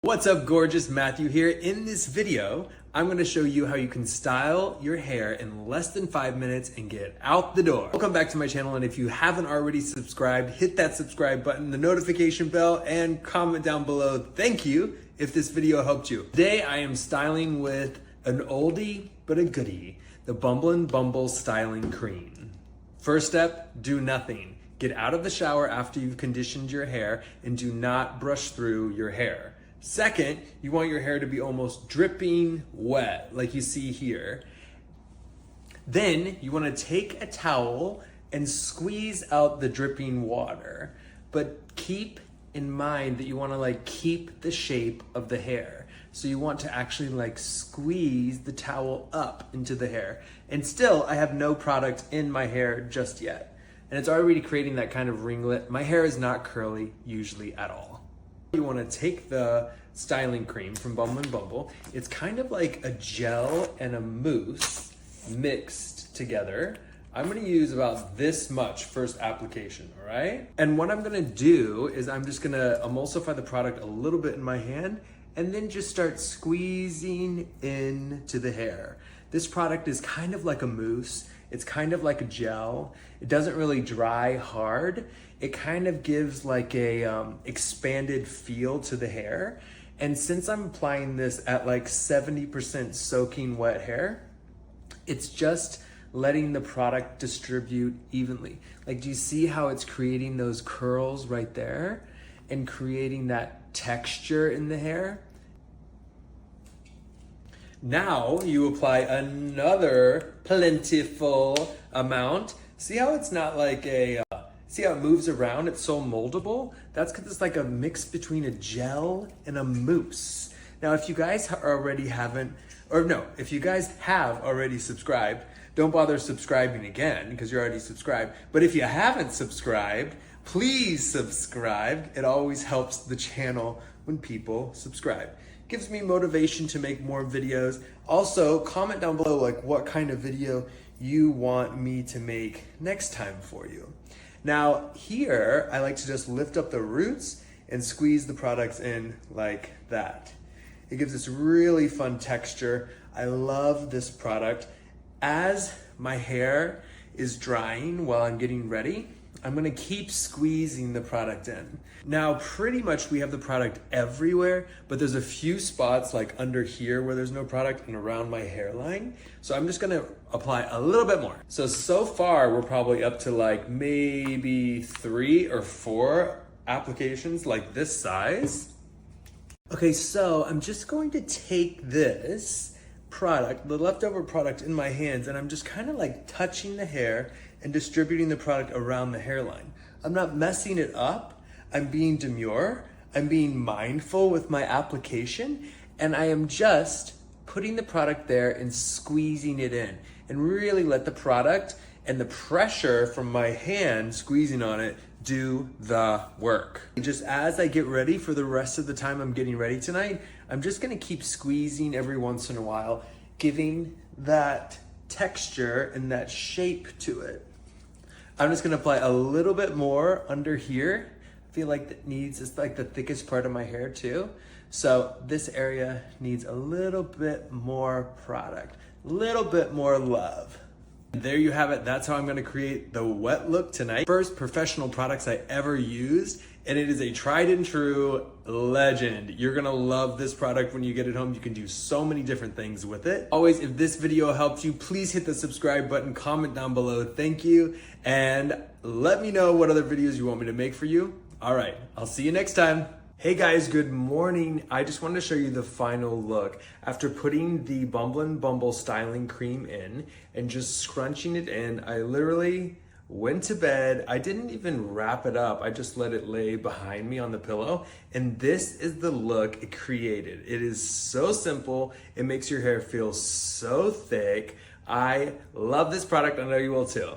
What's up, gorgeous? Matthew here. In this video, I'm going to show you how you can style your hair in less than 5 minutes and get out the door. Welcome back to my channel, and if you haven't already subscribed, hit that subscribe button, the notification bell, and comment down below thank you if this video helped you. Today I am styling with an oldie but a goodie, the Bumble and Bumble styling cream. First step, do nothing. Get out of the shower after you've conditioned your hair and do not brush through your hair. Second, you want your hair to be almost dripping wet, like you see here. Then you want to take a towel and squeeze out the dripping water, but keep in mind that you want to keep the shape of the hair. So you want to actually squeeze the towel up into the hair. And still, I have no product in my hair just yet. And it's already creating that kind of ringlet. My hair is not curly usually at all. You want to take the styling cream from Bumble and Bumble. It's kind of like a gel and a mousse mixed together. I'm going to use about this much first application, all right? And what I'm going to do is I'm just going to emulsify the product a little bit in my hand and then just start squeezing into the hair. This product is kind of like a mousse. It's kind of like a gel. It doesn't really dry hard. It kind of gives like a expanded feel to the hair. And since I'm applying this at 70% soaking wet hair, it's just letting the product distribute evenly. Do you see how it's creating those curls right there and creating that texture in the hair? Now you apply another plentiful amount. See how it's not see how it moves around? It's so moldable. That's because it's like a mix between a gel and a mousse. Now, if you guys if you guys have already subscribed, don't bother subscribing again because you're already subscribed. But if you haven't subscribed, please subscribe. It always helps the channel when people subscribe. Gives me motivation to make more videos. Also, comment down below what kind of video you want me to make next time for you. Now here, I like to just lift up the roots and squeeze the products in like that. It gives this really fun texture. I love this product. As my hair is drying while I'm getting ready, I'm gonna keep squeezing the product in. Now, pretty much we have the product everywhere, but there's a few spots under here where there's no product and around my hairline. So I'm just gonna apply a little bit more. So far we're probably up to maybe 3 or 4 applications this size. Okay, so I'm just going to take this product, the leftover product in my hands, and I'm just kind of touching the hair and distributing the product around the hairline. I'm not messing it up. I'm being demure. I'm being mindful with my application, and I am just putting the product there and squeezing it in, and really let the product and the pressure from my hand squeezing on it do the work. Just as I get ready for the rest of the time I'm getting ready tonight, I'm just gonna keep squeezing every once in a while, giving that texture and that shape to it. I'm just gonna apply a little bit more under here. I feel like it's the thickest part of my hair too. So this area needs a little bit more product, a little bit more love. There you have it. That's how I'm gonna create the wet look tonight. First professional products I ever used, and it is a tried and true legend. You're gonna love this product when you get it home. You can do so many different things with it. Always, if this video helped you, please hit the subscribe button, comment down below, thank you, and let me know what other videos you want me to make for you. All right, I'll see you next time. Hey guys, good morning. I just wanted to show you the final look. After putting the Bumble and Bumble styling cream in and just scrunching it in, I literally went to bed. I didn't even wrap it up. I just let it lay behind me on the pillow. And this is the look it created. It is so simple. It makes your hair feel so thick. I love this product. I know you will too.